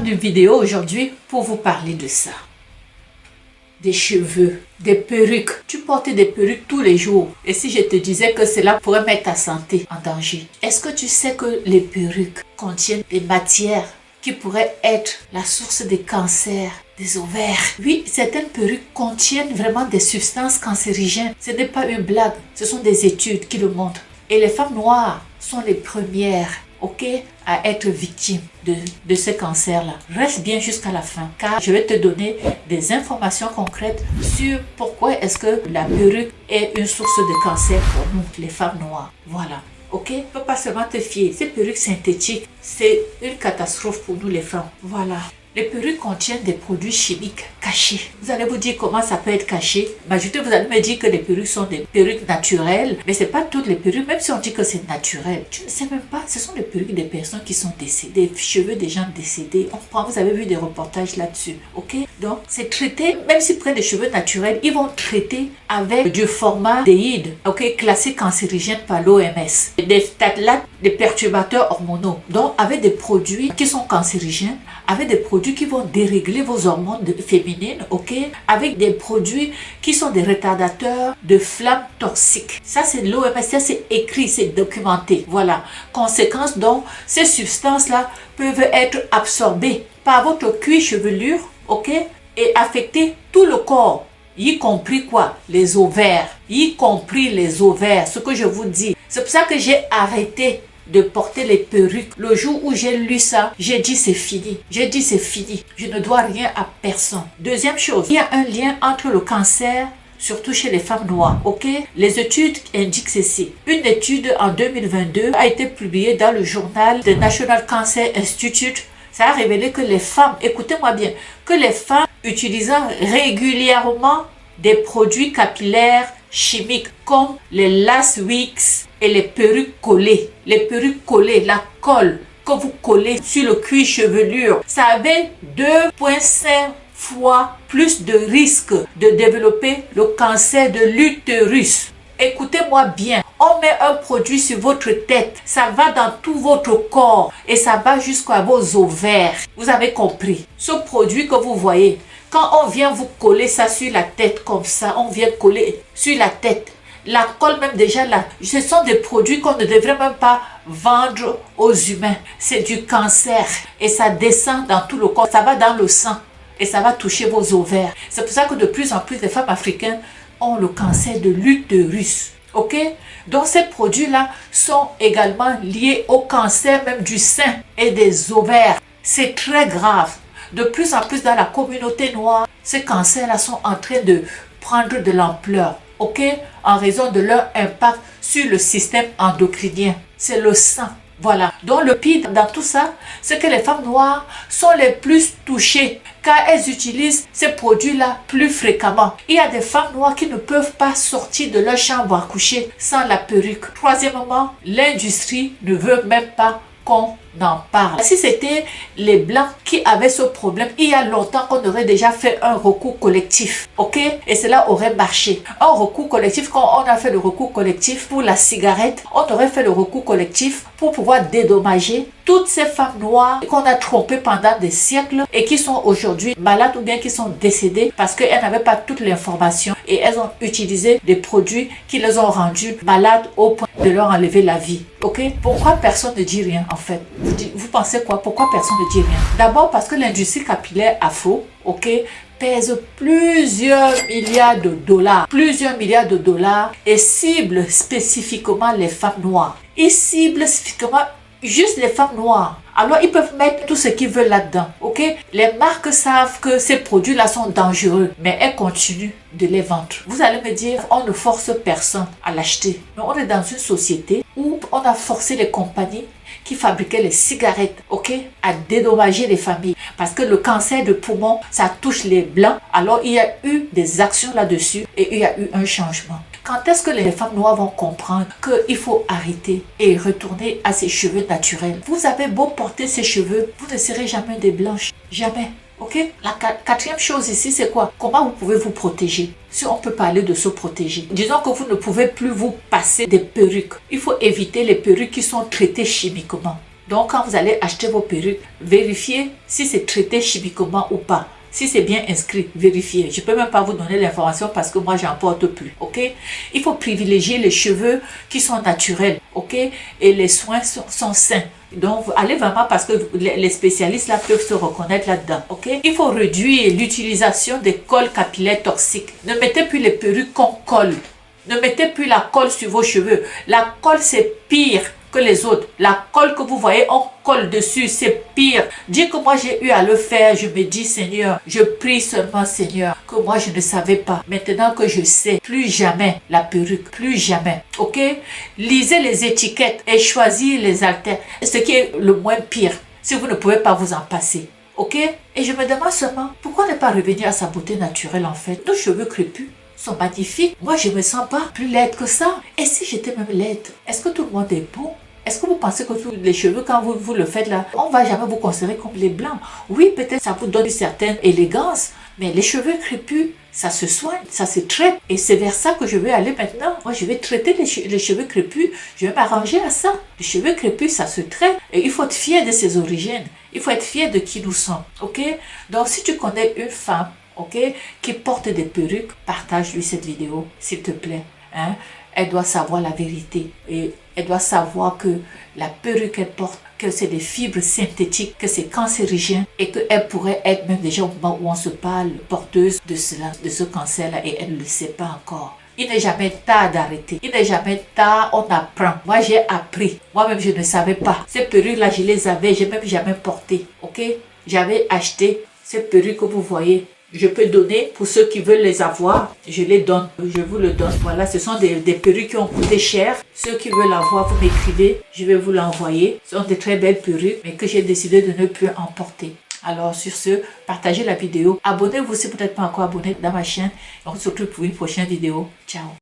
prendre une vidéo aujourd'hui pour vous parler de ça. Des cheveux, des perruques. Tu portes des perruques tous les jours. Et si je te disais que cela pourrait mettre ta santé en danger? Est-ce que tu sais que les perruques contiennent des matières qui pourraient être la source des cancers des ovaires? Oui, certaines perruques contiennent vraiment des substances cancérigènes. Ce n'est pas une blague, ce sont des études qui le montrent. Et les femmes noires sont les premières, à être victimes de ce cancer-là. Reste bien jusqu'à la fin, car je vais te donner des informations concrètes sur pourquoi est-ce que la perruque est une source de cancer pour nous, les femmes noires. Voilà. Tu ne peux pas seulement te fier. Ces perruques synthétiques, c'est une catastrophe pour nous les femmes. Voilà. Les perruques contiennent des produits chimiques cachés. Vous allez vous dire comment ça peut être caché. Vous allez me dire que les perruques sont des perruques naturelles. Mais ce n'est pas toutes les perruques, même si on dit que c'est naturel. Tu ne sais même pas, ce sont des perruques des personnes qui sont décédées, des cheveux des gens décédés. Vous avez vu des reportages là-dessus. Donc, c'est traité, même s'ils prennent des cheveux naturels, ils vont traiter avec du formaldéhyde, classé cancérigène par l'OMS. Des phtalates, des perturbateurs hormonaux. Donc, avec des produits qui sont cancérigènes, avec des produits qui vont dérégler vos hormones féminines, avec des produits qui sont des retardateurs de flammes toxiques. Ça, c'est l'OMS, ça, c'est écrit, c'est documenté. Voilà. Conséquence, donc, ces substances-là peuvent être absorbées par votre cuir chevelure, et affecter tout le corps, y compris quoi? Les ovaires, y compris les ovaires, ce que je vous dis. C'est pour ça que j'ai arrêté de porter les perruques. Le jour où j'ai lu ça, j'ai dit c'est fini. J'ai dit c'est fini. Je ne dois rien à personne. Deuxième chose, il y a un lien entre le cancer, surtout chez les femmes noires. Les études indiquent ceci. Une étude en 2022 a été publiée dans le journal The National Cancer Institute. Ça a révélé que les femmes, écoutez-moi bien, que les femmes utilisant régulièrement des produits capillaires chimiques comme les lace wigs et les perruques collées. Les perruques collées, la colle que vous collez sur le cuir chevelure, ça avait 2,5 fois plus de risque de développer le cancer de l'utérus. Écoutez-moi bien, on met un produit sur votre tête, ça va dans tout votre corps et ça va jusqu'à vos ovaires. Vous avez compris? Ce produit que vous voyez, quand on vient vous coller ça sur la tête comme ça, on vient coller sur la tête. La colle même déjà là, ce sont des produits qu'on ne devrait même pas vendre aux humains. C'est du cancer et ça descend dans tout le corps, ça va dans le sang et ça va toucher vos ovaires. C'est pour ça que de plus en plus les femmes africaines ont le cancer de l'utérus. Donc ces produits-là sont également liés au cancer même du sein et des ovaires. C'est très grave. De plus en plus dans la communauté noire, ces cancers-là sont en train de prendre de l'ampleur. En raison de leur impact sur le système endocrinien. C'est le sang. Voilà. Donc le pire dans tout ça, c'est que les femmes noires sont les plus touchées car elles utilisent ces produits-là plus fréquemment. Il y a des femmes noires qui ne peuvent pas sortir de leur chambre à coucher sans la perruque. Troisièmement, l'industrie ne veut même pas qu'on en parle. Si c'était les blancs qui avaient ce problème, il y a longtemps qu'on aurait déjà fait un recours collectif, et cela aurait marché. Un recours collectif, quand on a fait le recours collectif pour la cigarette, on aurait fait le recours collectif pour pouvoir dédommager toutes ces femmes noires qu'on a trompées pendant des siècles et qui sont aujourd'hui malades ou bien qui sont décédées parce qu'elles n'avaient pas toute l'information et elles ont utilisé des produits qui les ont rendues malades au point de leur enlever la vie. Pourquoi personne ne dit rien en fait? Vous pensez quoi? Pourquoi personne ne dit rien? D'abord parce que l'industrie capillaire afro, pèse plusieurs milliards de dollars et cible spécifiquement les femmes noires. Ils ciblent spécifiquement juste les femmes noires. Alors ils peuvent mettre tout ce qu'ils veulent là-dedans. Les marques savent que ces produits-là sont dangereux, mais elles continuent de les vendre. Vous allez me dire, on ne force personne à l'acheter. Mais on est dans une société où on a forcé les compagnies qui fabriquaient les cigarettes, à dédommager les familles. Parce que le cancer de poumon, ça touche les blancs. Alors il y a eu des actions là-dessus et il y a eu un changement. Quand est-ce que les femmes noires vont comprendre qu'il faut arrêter et retourner à ses cheveux naturels? Vous avez beau porter ces cheveux, vous ne serez jamais des blanches. Jamais. La quatrième chose ici, c'est quoi? Comment vous pouvez vous protéger? Si on peut parler de se protéger. Disons que vous ne pouvez plus vous passer des perruques. Il faut éviter les perruques qui sont traitées chimiquement. Donc, quand vous allez acheter vos perruques, vérifiez si c'est traité chimiquement ou pas. Si c'est bien inscrit, vérifiez. Je ne peux même pas vous donner l'information parce que moi, j'en porte plus. Ok? Il faut privilégier les cheveux qui sont naturels. Ok? Et les soins sont sains. Donc, allez vraiment parce que les spécialistes là peuvent se reconnaître là-dedans. Ok? Il faut réduire l'utilisation des colles capillaires toxiques. Ne mettez plus les perruques qu'on colle. Ne mettez plus la colle sur vos cheveux. La colle, c'est pire que les autres. La colle que vous voyez, on colle dessus, c'est pire. Dire que moi j'ai eu à le faire, je me dis Seigneur, je prie seulement Seigneur, que moi je ne savais pas. Maintenant que je sais, plus jamais la perruque, plus jamais. Ok? Lisez les étiquettes et choisissez les haltères. Ce qui est le moins pire, si vous ne pouvez pas vous en passer. Ok? Et je me demande seulement, pourquoi ne pas revenir à sa beauté naturelle en fait? Nos cheveux crépus sont magnifiques. Moi, je ne me sens pas plus laide que ça. Et si j'étais même laide, est-ce que tout le monde est beau? Est-ce que vous pensez que tous les cheveux, quand vous le faites là, on ne va jamais vous considérer comme les blancs? Oui, peut-être ça vous donne une certaine élégance, mais les cheveux crépus, ça se soigne, ça se traite. Et c'est vers ça que je vais aller maintenant. Moi, je vais traiter les cheveux crépus. Je vais m'arranger à ça. Les cheveux crépus, ça se traite. Et il faut être fier de ses origines. Il faut être fier de qui nous sommes. Ok? Donc, si tu connais une femme, ok, qui porte des perruques, partage-lui cette vidéo, s'il te plaît. Hein? Elle doit savoir la vérité et elle doit savoir que la perruque qu'elle porte, que c'est des fibres synthétiques, que c'est cancérigène et qu'elle pourrait être même déjà au moment où on se parle porteuse de cela, de ce cancer-là et elle ne le sait pas encore. Il n'est jamais tard d'arrêter. Il n'est jamais tard, on apprend. Moi, j'ai appris. Moi-même, je ne savais pas. Ces perruques-là, je les avais, j'ai même jamais porté. Ok? J'avais acheté ces perruques que vous voyez. Je peux donner pour ceux qui veulent les avoir. Je les donne. Je vous le donne. Voilà, ce sont des perruques qui ont coûté cher. Ceux qui veulent avoir, vous m'écrivez. Je vais vous l'envoyer. Ce sont des très belles perruques, mais que j'ai décidé de ne plus en porter. Alors, sur ce, partagez la vidéo. Abonnez-vous si vous n'êtes pas encore abonné dans ma chaine. On se retrouve pour une prochaine vidéo. Ciao.